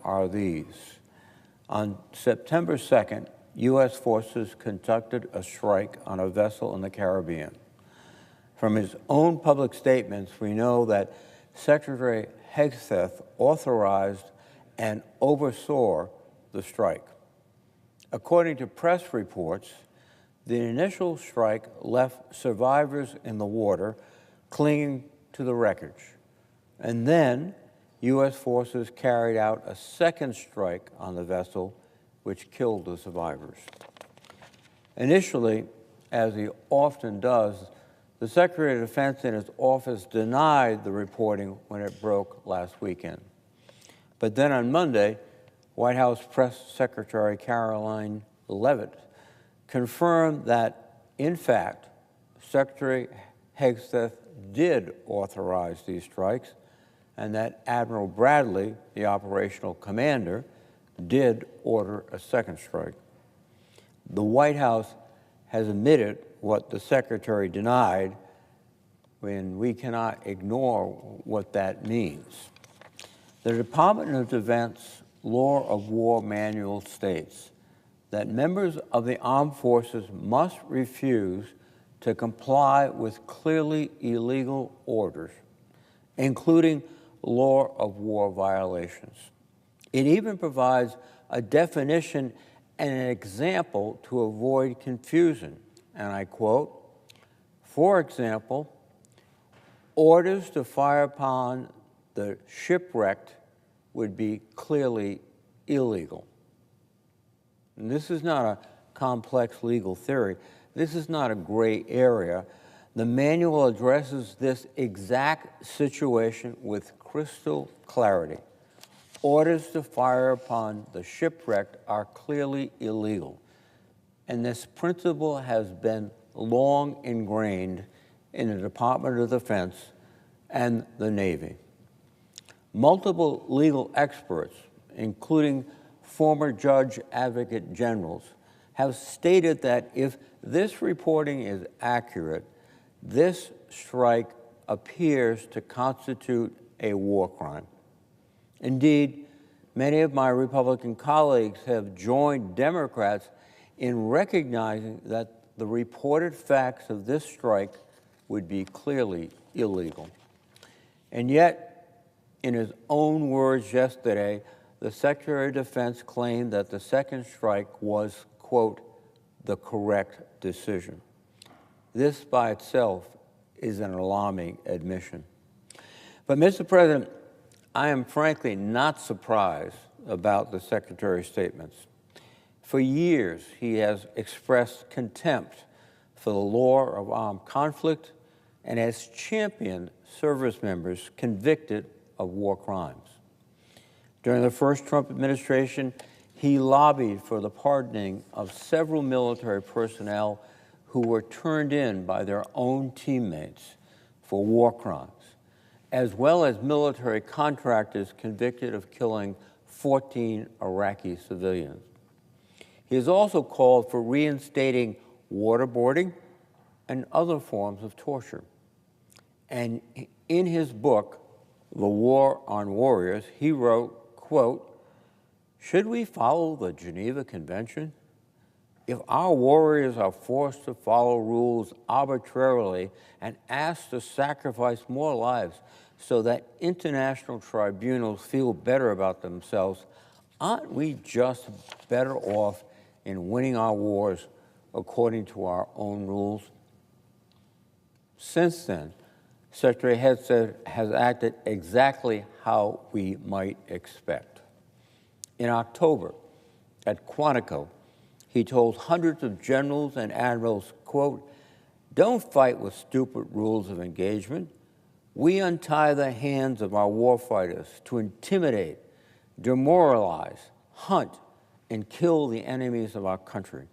are these. On September 2nd, U.S. forces conducted a strike on a vessel in the Caribbean. From his own public statements, we know that Secretary Hegseth authorized and oversaw the strike. According to press reports, the initial strike left survivors in the water clinging to the wreckage. And then U.S. forces carried out a second strike on the vessel, which killed the survivors. Initially, as he often does, the Secretary of Defense and his office denied the reporting when it broke last weekend. But then on Monday, White House Press Secretary Caroline Leavitt confirmed that, in fact, Secretary Hegseth did authorize these strikes, and that Admiral Bradley, the operational commander, did order a second strike. The White House has admitted what the Secretary denied, and we cannot ignore what that means. The Department of Defense Law of War Manual states that members of the armed forces must refuse to comply with clearly illegal orders, including law of war violations. It even provides a definition and an example to avoid confusion, and I quote, "For example, orders to fire upon the shipwrecked would be clearly illegal." And this is not a complex legal theory. This is not a gray area. The manual addresses this exact situation with crystal clarity. Orders to fire upon the shipwrecked are clearly illegal. And this principle has been long ingrained in the Department of Defense and the Navy. Multiple legal experts, including former judge advocate generals, have stated that if this reporting is accurate, this strike appears to constitute a war crime. Indeed, many of my Republican colleagues have joined Democrats in recognizing that the reported facts of this strike would be clearly illegal. And yet, in his own words yesterday, the Secretary of Defense claimed that the second strike was, quote, the correct decision. This by itself is an alarming admission. But, Mr. President, I am frankly not surprised about the Secretary's statements. For years, he has expressed contempt for the law of armed conflict and has championed service members convicted of war crimes. During the first Trump administration, he lobbied for the pardoning of several military personnel who were turned in by their own teammates for war crimes, as well as military contractors convicted of killing 14 Iraqi civilians. He has also called for reinstating waterboarding and other forms of torture. And in his book, The War on Warriors, he wrote, quote, "Should we follow the Geneva Convention? If our warriors are forced to follow rules arbitrarily and asked to sacrifice more lives so that international tribunals feel better about themselves, aren't we just better off in winning our wars according to our own rules?" Since then, Secretary Hegseth has acted exactly how we might expect. In October, at Quantico, he told hundreds of generals and admirals, quote, "Don't fight with stupid rules of engagement. We untie the hands of our warfighters to intimidate, demoralize, hunt, and kill the enemies of our country.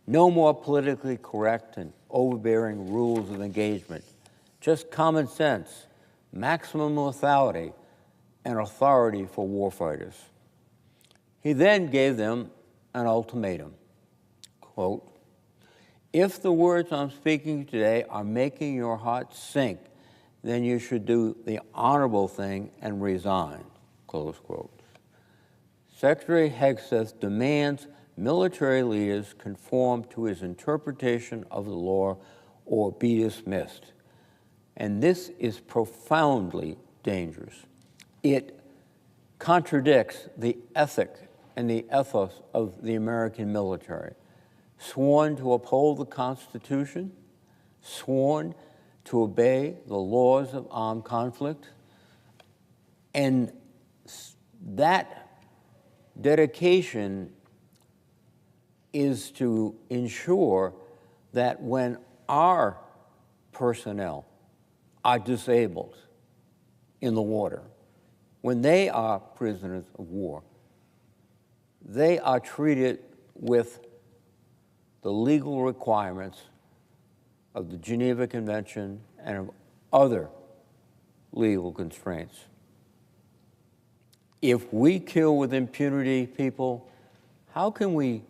No more politically correct and overbearing rules of engagement. Just common sense, maximum lethality, and authority for warfighters." He then gave them an ultimatum, quote, "If the words I'm speaking today are making your heart sink, then you should do the honorable thing and resign," close quote. Secretary Hegseth demands military leaders conform to his interpretation of the law or be dismissed. And this is profoundly dangerous. It contradicts the ethic and the ethos of the American military, sworn to uphold the Constitution, sworn to obey the laws of armed conflict, and that dedication is to ensure that when our personnel are disabled in the water, when they are prisoners of war, they are treated with the legal requirements of the Geneva Convention and of other legal constraints. If we kill with impunity people, how can we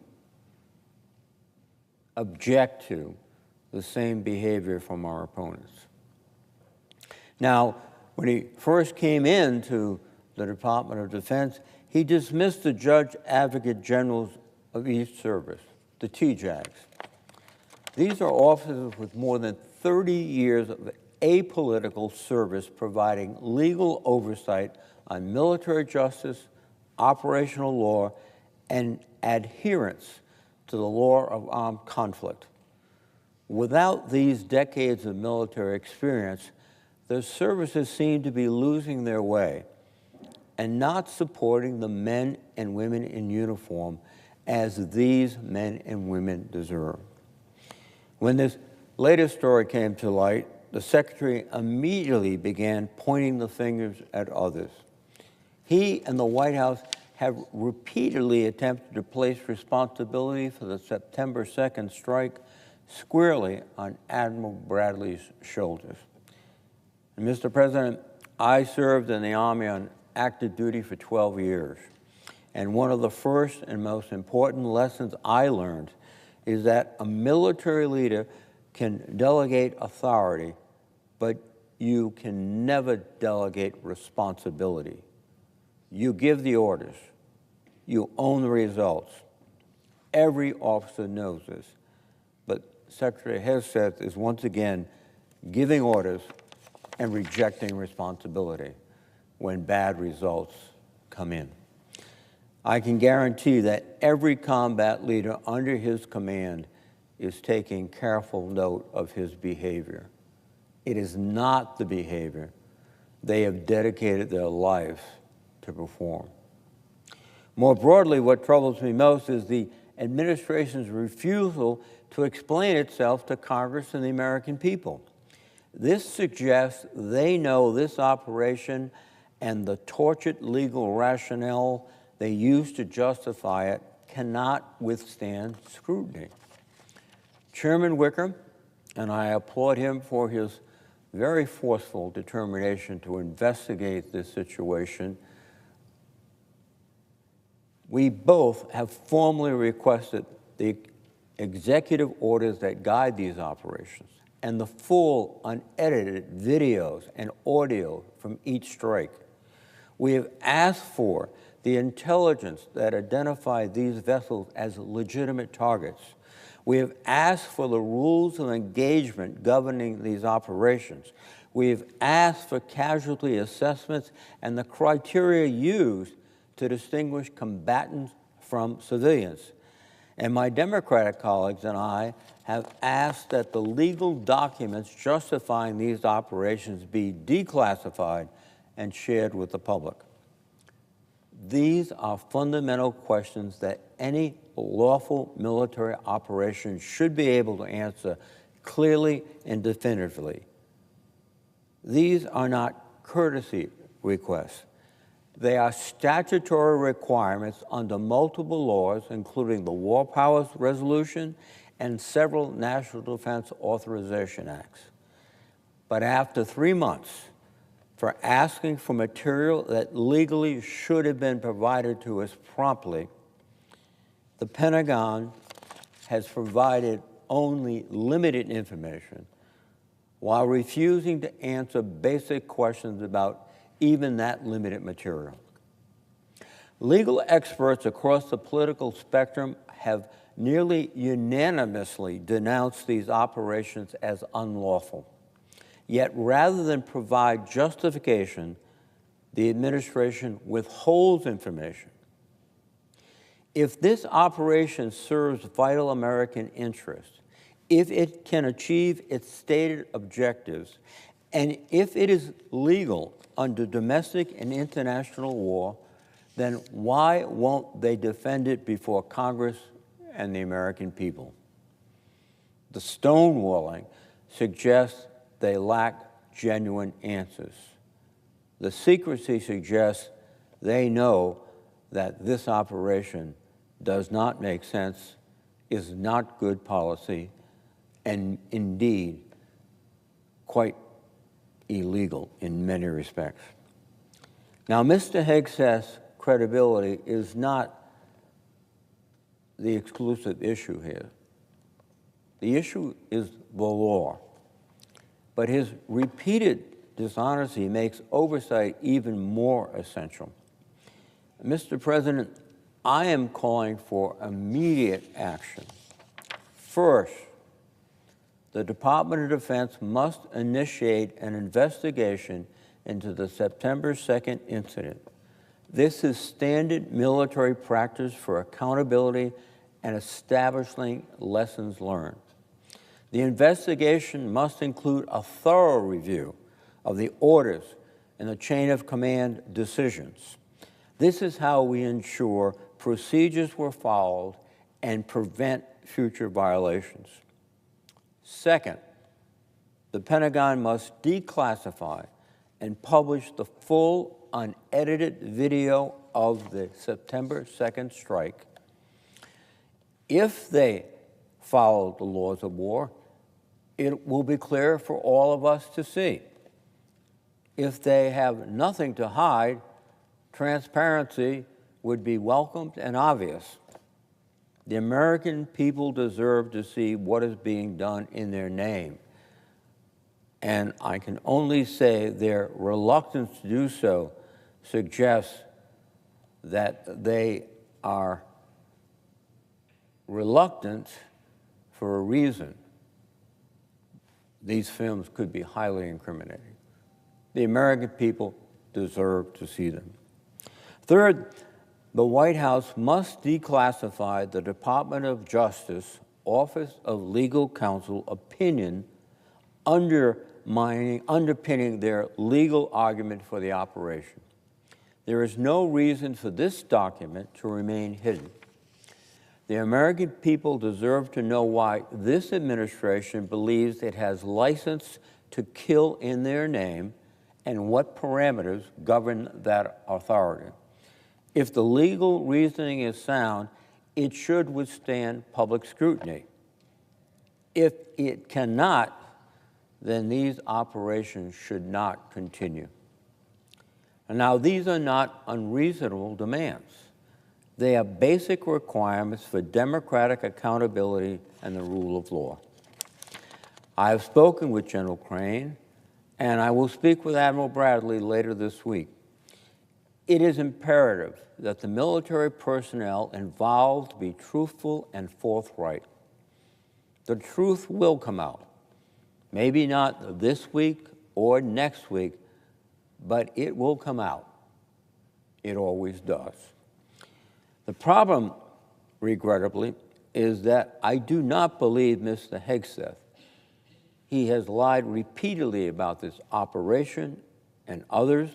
object to the same behavior from our opponents? Now, when he first came into the Department of Defense, he dismissed the Judge Advocate Generals of each service, the TJAGs. These are officers with more than 30 years of apolitical service providing legal oversight on military justice, operational law, and adherence to the law of armed conflict. Without these decades of military experience, the services seem to be losing their way and not supporting the men and women in uniform as these men and women deserve. When this latest story came to light, the Secretary immediately began pointing the fingers at others. He and the White House have repeatedly attempted to place responsibility for the September 2nd strike squarely on Admiral Bradley's shoulders. And Mr. President, I served in the Army on active duty for 12 years. And one of the first and most important lessons I learned is that a military leader can delegate authority, but you can never delegate responsibility. You give the orders. You own the results. Every officer knows this. But Secretary Hegseth is once again giving orders and rejecting responsibility when bad results come in. I can guarantee that every combat leader under his command is taking careful note of his behavior. It is not the behavior they have dedicated their lives to perform. More broadly, what troubles me most is the administration's refusal to explain itself to Congress and the American people. This suggests they know this operation and the tortured legal rationale they use to justify it cannot withstand scrutiny. Chairman Wicker, and I applaud him for his very forceful determination to investigate this situation, we both have formally requested the executive orders that guide these operations and the full unedited videos and audio from each strike. We have asked for the intelligence that identified these vessels as legitimate targets. We have asked for the rules of engagement governing these operations. We have asked for casualty assessments and the criteria used to distinguish combatants from civilians. And my Democratic colleagues and I have asked that the legal documents justifying these operations be declassified and shared with the public. These are fundamental questions that any lawful military operation should be able to answer clearly and definitively. These are not courtesy requests. They are statutory requirements under multiple laws, including the War Powers Resolution and several National Defense Authorization Acts. But after 3 months, for asking for material that legally should have been provided to us promptly, the Pentagon has provided only limited information while refusing to answer basic questions about even that limited material. Legal experts across the political spectrum have nearly unanimously denounced these operations as unlawful. Yet rather than provide justification, the administration withholds information. If this operation serves vital American interests, if it can achieve its stated objectives, and if it is legal under domestic and international law, then why won't they defend it before Congress and the American people? The stonewalling suggests they lack genuine answers. The secrecy suggests they know that this operation does not make sense, is not good policy, and indeed quite illegal in many respects. Now, Mr. Hegseth's credibility is not the exclusive issue here. The issue is the law. But his repeated dishonesty makes oversight even more essential. Mr. President, I am calling for immediate action. First, the Department of Defense must initiate an investigation into the September 2nd incident. This is standard military practice for accountability and establishing lessons learned. The investigation must include a thorough review of the orders and the chain of command decisions. This is how we ensure procedures were followed and prevent future violations. Second, the Pentagon must declassify and publish the full unedited video of the September 2nd strike. If they follow the laws of war, it will be clear for all of us to see. If they have nothing to hide, transparency would be welcomed and obvious. The American people deserve to see what is being done in their name. And I can only say their reluctance to do so suggests that they are reluctant for a reason. These films could be highly incriminating. The American people deserve to see them. Third, the White House must declassify the Department of Justice Office of Legal Counsel opinion underpinning their legal argument for the operation. There is no reason for this document to remain hidden. The American people deserve to know why this administration believes it has license to kill in their name and what parameters govern that authority. If the legal reasoning is sound, it should withstand public scrutiny. If it cannot, then these operations should not continue. And now, these are not unreasonable demands. They are basic requirements for democratic accountability and the rule of law. I have spoken with General Crane, and I will speak with Admiral Bradley later this week. It is imperative that the military personnel involved be truthful and forthright. The truth will come out. Maybe not this week or next week, but it will come out. It always does. The problem, regrettably, is that I do not believe Mr. Hegseth. He has lied repeatedly about this operation and others,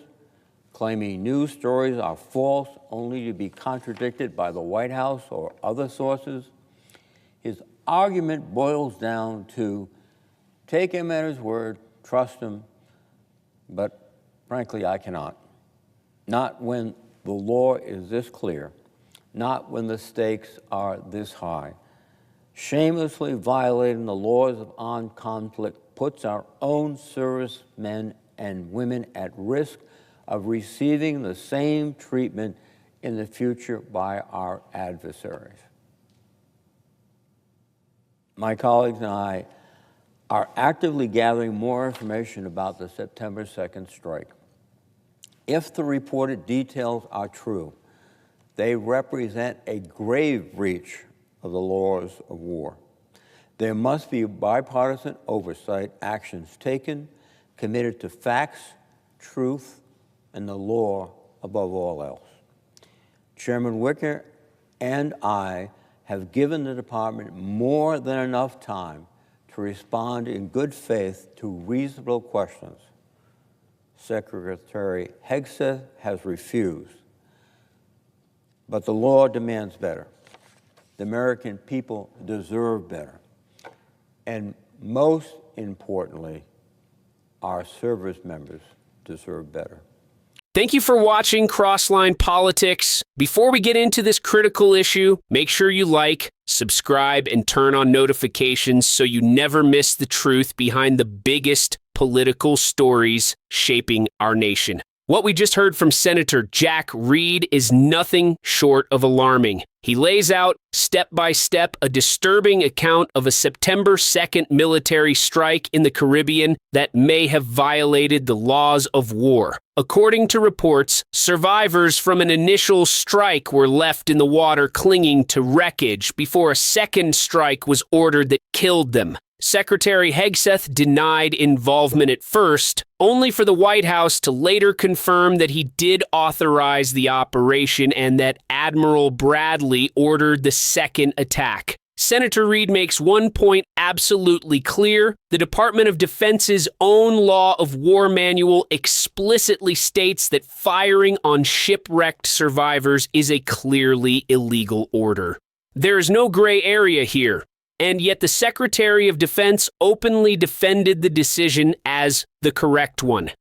claiming news stories are false only to be contradicted by the White House or other sources. His argument boils down to take him at his word, trust him, but frankly, I cannot. Not when the law is this clear, not when the stakes are this high. Shamelessly violating the laws of armed conflict puts our own servicemen and women at risk of receiving the same treatment in the future by our adversaries. My colleagues and I are actively gathering more information about the September 2nd strike. If the reported details are true, They represent a grave breach of the laws of war. There must be bipartisan oversight, actions taken, committed to facts, truth, and the law above all else. Chairman Wicker and I have given the department more than enough time to respond in good faith to reasonable questions. Secretary Hegseth has refused. But the law demands better. The American people deserve better. And most importantly, our service members deserve better. Thank you for watching Crossline Politics. Before we get into this critical issue, make sure you like, subscribe, and turn on notifications so you never miss the truth behind the biggest political stories shaping our nation. What we just heard from Senator Jack Reed is nothing short of alarming. He lays out, step by step, a disturbing account of a September 2nd military strike in the Caribbean that may have violated the laws of war. According to reports, survivors from an initial strike were left in the water clinging to wreckage before a second strike was ordered that killed them. Secretary Hegseth denied involvement at first, only for the White House to later confirm that he did authorize the operation and that Admiral Bradley ordered the second attack. Senator Reed makes one point absolutely clear. The Department of Defense's own Law of War manual explicitly states that firing on shipwrecked survivors is a clearly illegal order. There is no gray area here. And yet the Secretary of Defense openly defended the decision as the correct one.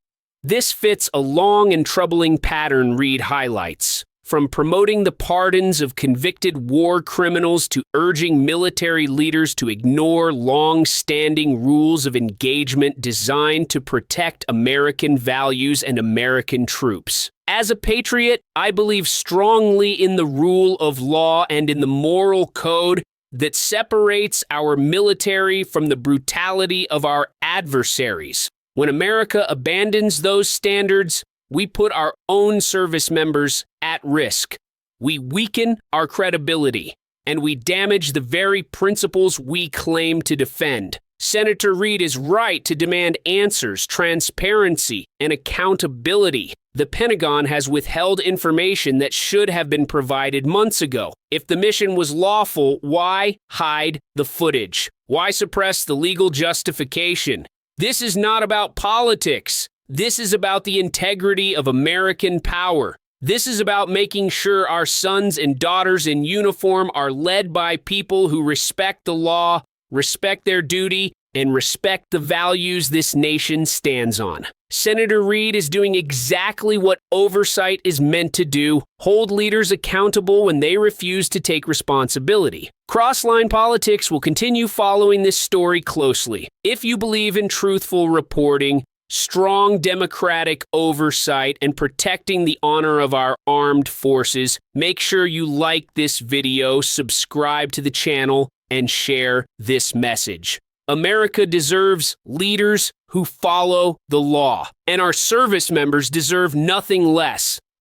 This fits a long and troubling pattern Reed highlights. From promoting the pardons of convicted war criminals to urging military leaders to ignore long-standing rules of engagement designed to protect American values and American troops. As a patriot, I believe strongly in the rule of law and in the moral code that separates our military from the brutality of our adversaries. When America abandons those standards, we put our own service members at risk. We weaken our credibility, and we damage the very principles we claim to defend. Senator Reed is right to demand answers, transparency, and accountability. The Pentagon has withheld information that should have been provided months ago. If the mission was lawful, why hide the footage? Why suppress the legal justification? This is not about politics. This is about the integrity of American power. This is about making sure our sons and daughters in uniform are led by people who respect the law, respect their duty, and respect the values this nation stands on. Senator Reed is doing exactly what oversight is meant to do: hold leaders accountable when they refuse to take responsibility. Crossline Politics will continue following this story closely. If you believe in truthful reporting, strong democratic oversight, and protecting the honor of our armed forces, make sure you like this video, subscribe to the channel, and share this message. America deserves leaders who follow the law, and our service members deserve nothing less.